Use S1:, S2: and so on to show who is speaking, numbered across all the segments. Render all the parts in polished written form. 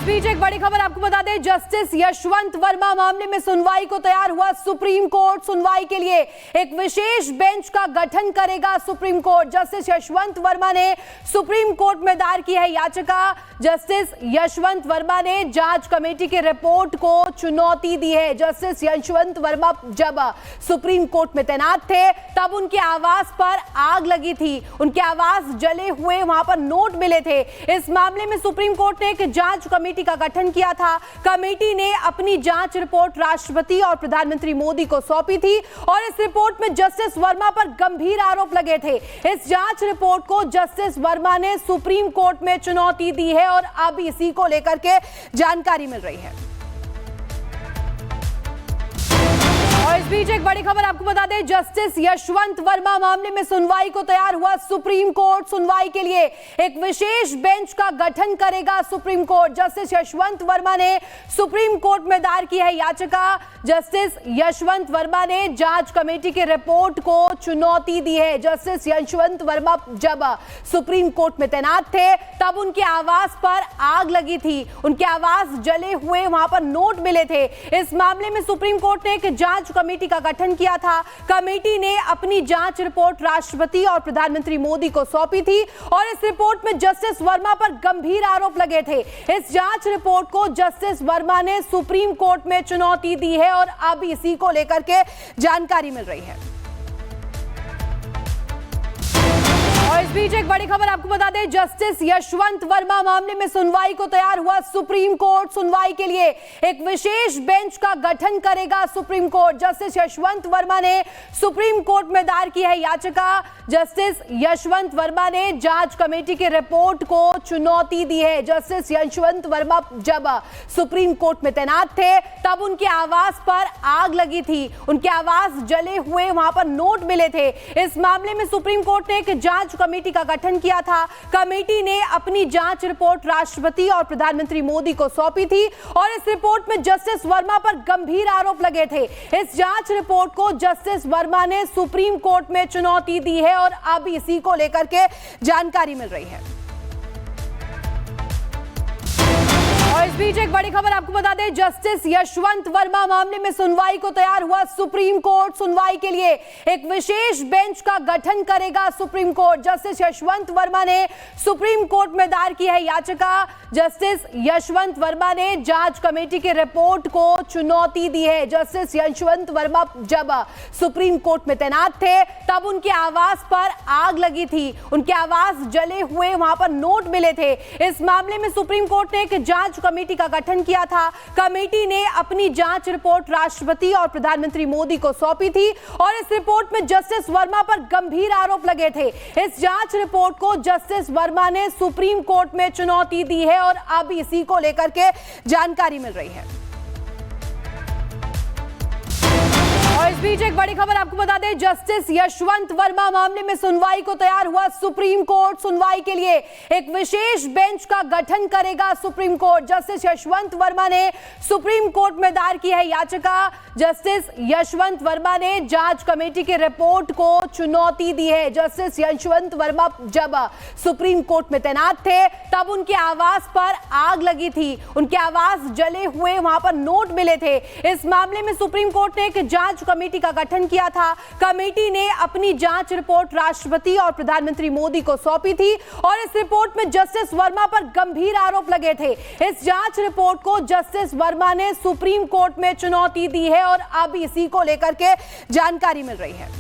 S1: इस बीच एक बड़ी खबर आपको बता दें, जस्टिस यशवंत वर्मा मामले में सुनवाई को तैयार हुआ सुप्रीम कोर्ट। सुनवाई के लिए एक विशेष बेंच का गठन करेगा supreme court. Justice Yashwant Verma ने सुप्रीम कोर्ट में दायर की है याचिका। जस्टिस यशवंत वर्मा ने जांच कमेटी की रिपोर्ट को चुनौती दी है। जस्टिस यशवंत वर्मा जब सुप्रीम कोर्ट में तैनात थे तब उनके आवास पर आग लगी थी, उनके आवास जले हुए वहां पर नोट मिले थे। इस मामले में सुप्रीम कोर्ट ने एक जांच कमेटी का गठन किया था। कमेटी ने अपनी जांच रिपोर्ट राष्ट्रपति और प्रधानमंत्री मोदी को सौंपी थी और इस रिपोर्ट में जस्टिस वर्मा पर गंभीर आरोप लगे थे। इस जांच रिपोर्ट को जस्टिस वर्मा ने सुप्रीम कोर्ट में चुनौती दी है और अब इसी को लेकर के जानकारी मिल रही है। और इस बीच एक बड़ी खबर आपको बता दें, जस्टिस यशवंत वर्मा मामले में सुनवाई को तैयार हुआ सुप्रीम कोर्ट। सुनवाई के लिए एक विशेष बेंच का गठन करेगा supreme court. Justice Yashwant Verma ने सुप्रीम कोर्ट में दायर की है याचिका। जस्टिस यशवंत वर्मा ने जांच कमेटी की रिपोर्ट को चुनौती दी है। जस्टिस यशवंत वर्मा जब सुप्रीम कोर्ट में तैनात थे तब उनके आवास पर आग लगी थी, उनके आवास जले हुए वहां पर नोट मिले थे। इस मामले में सुप्रीम कोर्ट ने एक जांच कमेटी का गठन किया था। कमेटी ने अपनी जांच रिपोर्ट राष्ट्रपति और प्रधानमंत्री मोदी को सौंपी थी और इस रिपोर्ट में जस्टिस वर्मा पर गंभीर आरोप लगे थे। इस जांच रिपोर्ट को जस्टिस वर्मा ने सुप्रीम कोर्ट में चुनौती दी है और अब इसी को लेकर के जानकारी मिल रही है। और इस बीच एक बड़ी खबर आपको बता दें, जस्टिस यशवंत वर्मा मामले में सुनवाई को तैयार हुआ सुप्रीम कोर्ट। सुनवाई के लिए एक विशेष बेंच का गठन करेगा supreme court. Justice Yashwant Verma ने सुप्रीम कोर्ट में दायर की है याचिका। जस्टिस यशवंत वर्मा ने जांच कमेटी की रिपोर्ट को चुनौती दी है। जस्टिस यशवंत वर्मा जब सुप्रीम कोर्ट में तैनात थे तब उनके आवास पर आग लगी थी, उनके आवास जले हुए वहां पर नोट मिले थे। इस मामले में सुप्रीम कोर्ट ने एक जांच कमेटी का गठन किया था। कमेटी ने अपनी जांच रिपोर्ट राष्ट्रपति और प्रधानमंत्री मोदी को सौंपी थी और इस रिपोर्ट में जस्टिस वर्मा पर गंभीर आरोप लगे थे। इस जांच रिपोर्ट को जस्टिस वर्मा ने सुप्रीम कोर्ट में चुनौती दी है और अब इसी को लेकर के जानकारी मिल रही है। और इस बीच एक बड़ी खबर आपको बता दें, जस्टिस यशवंत वर्मा मामले में सुनवाई को तैयार हुआ सुप्रीम कोर्ट। सुनवाई के लिए एक विशेष बेंच का गठन करेगा supreme court. Justice Yashwant Verma ने सुप्रीम कोर्ट में दायर की है याचिका। जस्टिस यशवंत वर्मा ने जांच कमेटी की रिपोर्ट को चुनौती दी है। जस्टिस यशवंत वर्मा जब सुप्रीम कोर्ट में तैनात थे तब उनके आवास पर आग लगी थी, उनके आवास जले हुए वहां पर नोट मिले थे। इस मामले में सुप्रीम कोर्ट ने एक जांच कमेटी का गठन किया था। कमेटी ने अपनी जांच रिपोर्ट राष्ट्रपति और प्रधानमंत्री मोदी को सौंपी थी और इस रिपोर्ट में जस्टिस वर्मा पर गंभीर आरोप लगे थे। इस जांच रिपोर्ट को जस्टिस वर्मा ने सुप्रीम कोर्ट में चुनौती दी है और अब इसी को लेकर के जानकारी मिल रही है। और इस बीच एक बड़ी खबर आपको बता दें, जस्टिस यशवंत वर्मा मामले में सुनवाई को तैयार हुआ सुप्रीम कोर्ट। सुनवाई के लिए एक विशेष बेंच का गठन करेगा supreme court. Justice Yashwant Verma ने सुप्रीम कोर्ट में दायर की है याचिका। जस्टिस यशवंत वर्मा ने जांच कमेटी की रिपोर्ट को चुनौती दी है। जस्टिस यशवंत वर्मा जब सुप्रीम कोर्ट में तैनात थे तब उनके आवास पर आग लगी थी, उनके आवास जले हुए वहां पर नोट मिले थे। इस मामले में सुप्रीम कोर्ट ने एक जांच कमेटी का गठन किया था। कमेटी ने अपनी जांच रिपोर्ट राष्ट्रपति और प्रधानमंत्री मोदी को सौंपी थी और इस रिपोर्ट में जस्टिस वर्मा पर गंभीर आरोप लगे थे। इस जांच रिपोर्ट को जस्टिस वर्मा ने सुप्रीम कोर्ट में चुनौती दी है और अब इसी को लेकर के जानकारी मिल रही है।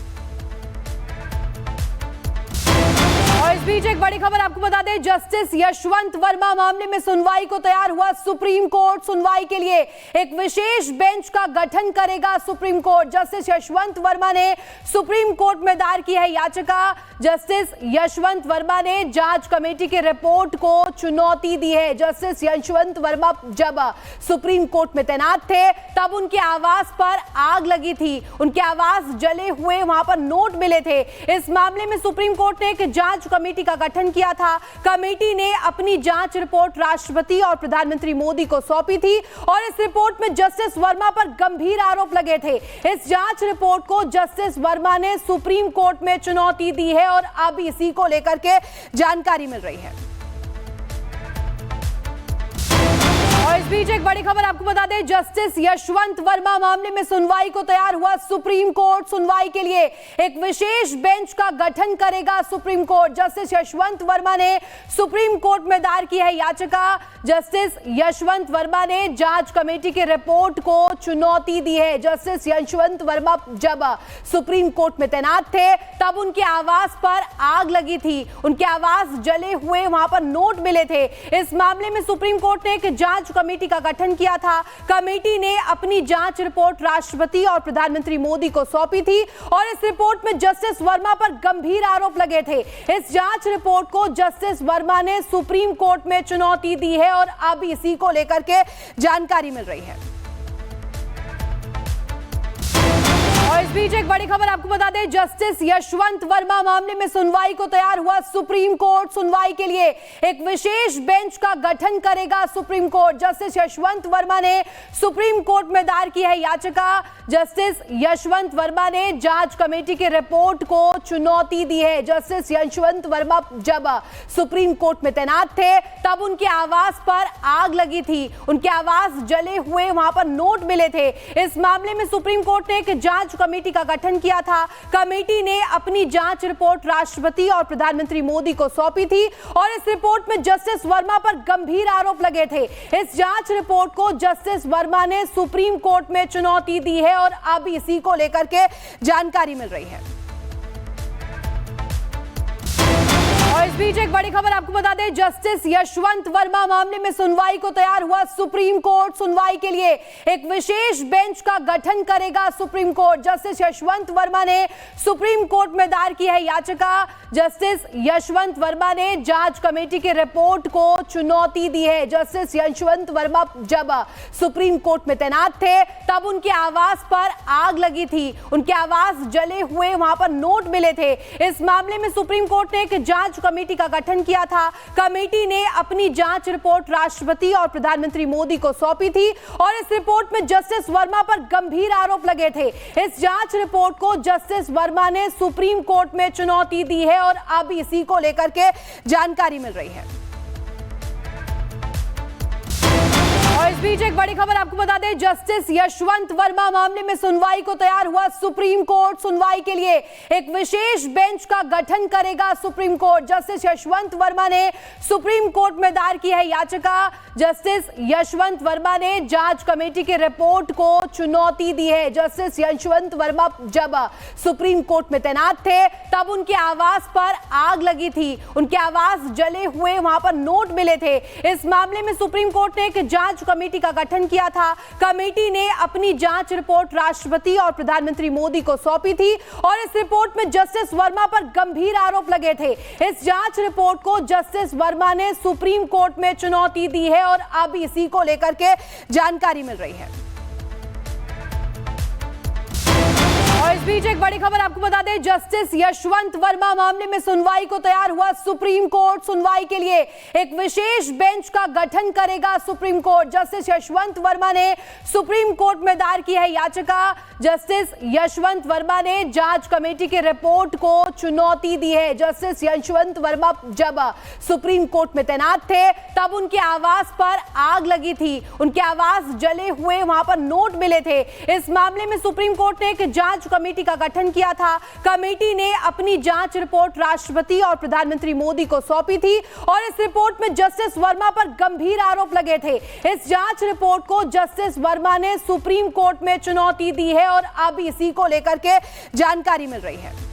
S1: और इस बीच एक बड़ी खबर आपको बता दें, जस्टिस यशवंत वर्मा मामले में सुनवाई को तैयार हुआ सुप्रीम कोर्ट। सुनवाई के लिए एक विशेष बेंच का गठन करेगा supreme court. Justice Yashwant Verma ने सुप्रीम कोर्ट में दायर की है याचिका। जस्टिस यशवंत वर्मा ने जांच कमेटी की रिपोर्ट को चुनौती दी है। जस्टिस यशवंत वर्मा जब सुप्रीम कोर्ट में तैनात थे तब उनके आवास पर आग लगी थी, उनके आवास जले हुए वहां पर नोट मिले थे। इस मामले में सुप्रीम कोर्ट ने एक जांच कमेटी का गठन किया था। कमेटी ने अपनी जांच रिपोर्ट राष्ट्रपति और प्रधानमंत्री मोदी को सौंपी थी और इस रिपोर्ट में जस्टिस वर्मा पर गंभीर आरोप लगे थे। इस जांच रिपोर्ट को जस्टिस वर्मा ने सुप्रीम कोर्ट में चुनौती दी है और अब इसी को लेकर के जानकारी मिल रही है। बीच एक बड़ी खबर आपको बता दें, जस्टिस यशवंत वर्मा मामले में सुनवाई को तैयार हुआ सुप्रीम कोर्ट। सुनवाई के लिए एक विशेष बेंच का गठन करेगा supreme court. Justice Yashwant Verma ने सुप्रीम कोर्ट में दायर की है याचिका। जस्टिस यशवंत वर्मा ने जांच कमेटी की रिपोर्ट को चुनौती दी है। जस्टिस यशवंत वर्मा जब सुप्रीम कोर्ट में तैनात थे तब उनके आवास पर आग लगी थी। उनके आवास जले हुए वहां पर नोट मिले थे। इस मामले में सुप्रीम कोर्ट ने एक जांच कमेटी का गठन किया था। कमेटी ने अपनी जांच रिपोर्ट राष्ट्रपति और प्रधानमंत्री मोदी को सौंपी थी और इस रिपोर्ट में जस्टिस वर्मा पर गंभीर आरोप लगे थे। इस जांच रिपोर्ट को जस्टिस वर्मा ने सुप्रीम कोर्ट में चुनौती दी है और अब इसी को लेकर के जानकारी मिल रही है। और इस बीच एक बड़ी खबर आपको बता दें, जस्टिस यशवंत वर्मा मामले में सुनवाई को तैयार हुआ सुप्रीम कोर्ट। सुनवाई के लिए एक विशेष बेंच का गठन करेगा supreme court. Justice Yashwant Verma ने सुप्रीम कोर्ट में दायर की है याचिका। जस्टिस यशवंत वर्मा ने जांच कमेटी की रिपोर्ट को चुनौती दी है। जस्टिस यशवंत वर्मा जब सुप्रीम कोर्ट में तैनात थे तब उनके आवास पर आग लगी थी। उनके आवास जले हुए वहां पर नोट मिले थे। इस मामले में सुप्रीम कोर्ट ने एक जांच कमेटी का गठन किया था। कमेटी ने अपनी जांच रिपोर्ट राष्ट्रपति और प्रधानमंत्री मोदी को सौंपी थी और इस रिपोर्ट में जस्टिस वर्मा पर गंभीर आरोप लगे थे। इस जांच रिपोर्ट को जस्टिस वर्मा ने सुप्रीम कोर्ट में चुनौती दी है और अब इसी को लेकर के जानकारी मिल रही है। और इस बीच एक बड़ी खबर आपको बता दें, जस्टिस यशवंत वर्मा मामले में सुनवाई को तैयार हुआ सुप्रीम कोर्ट। सुनवाई के लिए एक विशेष बेंच का गठन करेगा supreme court. Justice Yashwant Verma ने सुप्रीम कोर्ट में दायर की है याचिका। जस्टिस यशवंत वर्मा ने जांच कमेटी की रिपोर्ट को चुनौती दी है। जस्टिस यशवंत वर्मा जब सुप्रीम कोर्ट में तैनात थे तब उनके आवास पर आग लगी थी। उनके आवास जले हुए वहां पर नोट मिले थे। इस मामले में सुप्रीम कोर्ट ने एक जांच कमेटी का गठन किया था। कमेटी ने अपनी जांच रिपोर्ट राष्ट्रपति और प्रधानमंत्री मोदी को सौंपी थी और इस रिपोर्ट में जस्टिस वर्मा पर गंभीर आरोप लगे थे। इस जांच रिपोर्ट को जस्टिस वर्मा ने सुप्रीम कोर्ट में चुनौती दी है और अब इसी को लेकर के जानकारी मिल रही है। और इस बीच एक बड़ी खबर आपको बता दें, जस्टिस यशवंत वर्मा मामले में सुनवाई को तैयार हुआ सुप्रीम कोर्ट। सुनवाई के लिए एक विशेष बेंच का गठन करेगा supreme court. Justice Yashwant Verma ने सुप्रीम कोर्ट में दायर की है याचिका। जस्टिस यशवंत वर्मा ने जांच कमेटी की रिपोर्ट को चुनौती दी है। जस्टिस यशवंत वर्मा जब सुप्रीम कोर्ट में तैनात थे तब उनके आवास पर आग लगी थी। उनके आवास जले हुए वहां पर नोट मिले थे। इस मामले में सुप्रीम कोर्ट ने एक जांच कमेटी का गठन किया था। कमेटी ने अपनी जांच रिपोर्ट राष्ट्रपति और प्रधानमंत्री मोदी को सौंपी थी और इस रिपोर्ट में जस्टिस वर्मा पर गंभीर आरोप लगे थे। इस जांच रिपोर्ट को जस्टिस वर्मा ने सुप्रीम कोर्ट में चुनौती दी है और अब इसी को लेकर के जानकारी मिल रही है। और इस बीच एक बड़ी खबर आपको बता दें, जस्टिस यशवंत वर्मा मामले में सुनवाई को तैयार हुआ सुप्रीम कोर्ट। सुनवाई के लिए एक विशेष बेंच का गठन करेगा supreme court. Justice Yashwant Verma ने सुप्रीम कोर्ट में दायर की है याचिका। जस्टिस यशवंत वर्मा ने जांच कमेटी की रिपोर्ट को चुनौती दी है। जस्टिस यशवंत वर्मा जब सुप्रीम कोर्ट में तैनात थे तब उनके आवास पर आग लगी थी। उनके आवास जले हुए वहां पर नोट मिले थे। इस मामले में सुप्रीम कोर्ट ने एक जांच कमेटी का गठन किया था। कमेटी ने अपनी जांच रिपोर्ट राष्ट्रपति और प्रधानमंत्री मोदी को सौंपी थी और इस रिपोर्ट में जस्टिस वर्मा पर गंभीर आरोप लगे थे। इस जांच रिपोर्ट को जस्टिस वर्मा ने सुप्रीम कोर्ट में चुनौती दी है और अब इसी को लेकर के जानकारी मिल रही है।